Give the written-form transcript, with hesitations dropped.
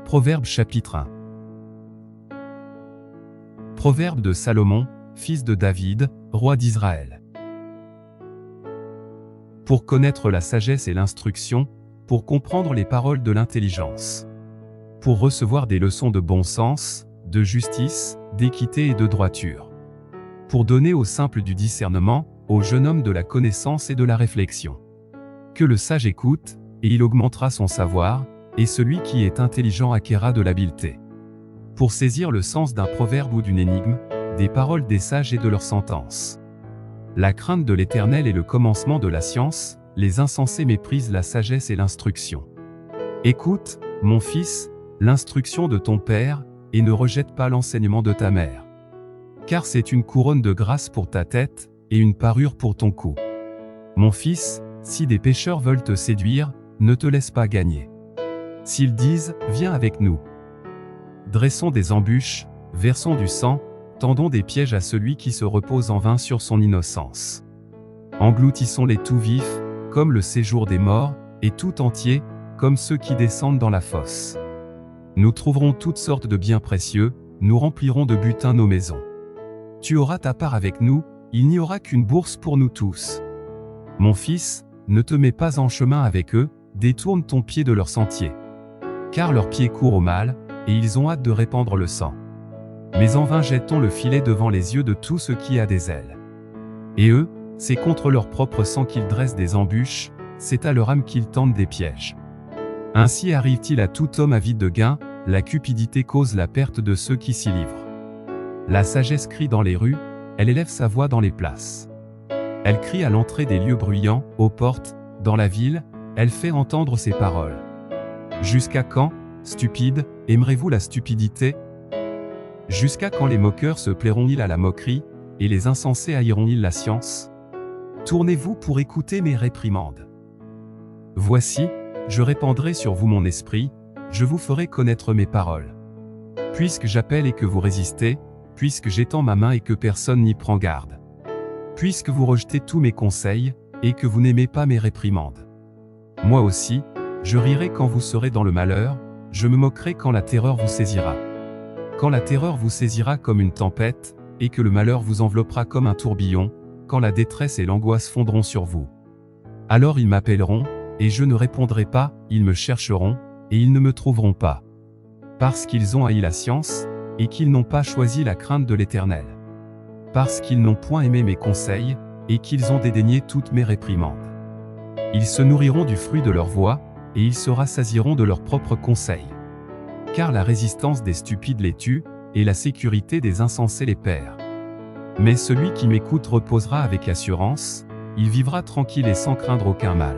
Proverbes chapitre 1. Proverbe de Salomon, fils de David, roi d'Israël. Pour connaître la sagesse et l'instruction, pour comprendre les paroles de l'intelligence, pour recevoir des leçons de bon sens, de justice, d'équité et de droiture, pour donner aux simples du discernement, au jeune homme de la connaissance et de la réflexion. Que le sage écoute, et il augmentera son savoir, et celui qui est intelligent acquérera de l'habileté. Pour saisir le sens d'un proverbe ou d'une énigme, des paroles des sages et de leurs sentences. La crainte de l'Éternel est le commencement de la science, les insensés méprisent la sagesse et l'instruction. Écoute, mon fils, l'instruction de ton père, et ne rejette pas l'enseignement de ta mère. Car c'est une couronne de grâce pour ta tête, et une parure pour ton cou. Mon fils, si des pécheurs veulent te séduire, ne te laisse pas gagner. S'ils disent, viens avec nous. Dressons des embûches, versons du sang, tendons des pièges à celui qui se repose en vain sur son innocence. Engloutissons-les tout vifs, comme le séjour des morts, et tout entier, comme ceux qui descendent dans la fosse. Nous trouverons toutes sortes de biens précieux, nous remplirons de butin nos maisons. Tu auras ta part avec nous, il n'y aura qu'une bourse pour nous tous. Mon fils, ne te mets pas en chemin avec eux, détourne ton pied de leur sentier. Car leurs pieds courent au mal, et ils ont hâte de répandre le sang. Mais en vain jette-t-on le filet devant les yeux de tout ce qui a des ailes. Et eux, c'est contre leur propre sang qu'ils dressent des embûches, c'est à leur âme qu'ils tendent des pièges. Ainsi arrive-t-il à tout homme avide de gain, la cupidité cause la perte de ceux qui s'y livrent. La sagesse crie dans les rues, elle élève sa voix dans les places. Elle crie à l'entrée des lieux bruyants, aux portes, dans la ville, elle fait entendre ses paroles. Jusqu'à quand, stupides, aimerez-vous la stupidité? Jusqu'à quand les moqueurs se plairont-ils à la moquerie, et les insensés haïront-ils la science? Tournez-vous pour écouter mes réprimandes. Voici, je répandrai sur vous mon esprit, je vous ferai connaître mes paroles. Puisque j'appelle et que vous résistez, puisque j'étends ma main et que personne n'y prend garde. Puisque vous rejetez tous mes conseils, et que vous n'aimez pas mes réprimandes. Moi aussi, je rirai quand vous serez dans le malheur, je me moquerai quand la terreur vous saisira. Quand la terreur vous saisira comme une tempête, et que le malheur vous enveloppera comme un tourbillon, quand la détresse et l'angoisse fondront sur vous. Alors ils m'appelleront, et je ne répondrai pas, ils me chercheront, et ils ne me trouveront pas. Parce qu'ils ont haï la science, et qu'ils n'ont pas choisi la crainte de l'Éternel. Parce qu'ils n'ont point aimé mes conseils, et qu'ils ont dédaigné toutes mes réprimandes. Ils se nourriront du fruit de leur voix, et ils se rassasieront de leurs propres conseils. Car la résistance des stupides les tue, et la sécurité des insensés les perd. Mais celui qui m'écoute reposera avec assurance, il vivra tranquille et sans craindre aucun mal.